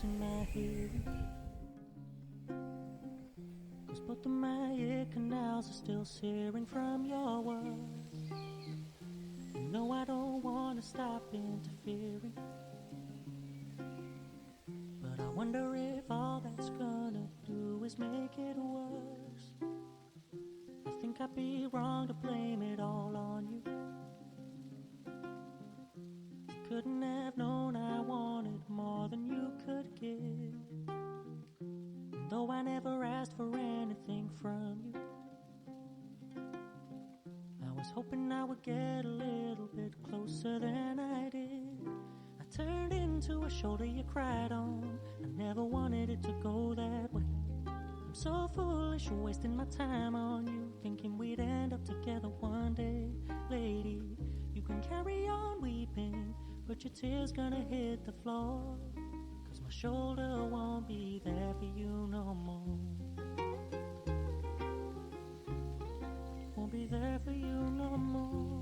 in my hearing, 'cause both of my ear canals are still searing from your words. No, I don't wanna stop interfering, but I wonder if all that's gonna do is make it worse. I think I'd be wrong to blame it all on you. Couldn't have known I wanted more than you could give. And though I never asked for anything from you, I was hoping I would get a little bit closer than I did. I turned into a shoulder you cried on. I never wanted it to go that way. I'm so foolish, wasting my time on you, thinking we'd end up together one day. Lady, you can carry on weeping, but your tears gonna hit the floor, 'cause my shoulder won't be there for you no more. Won't be there for you no more.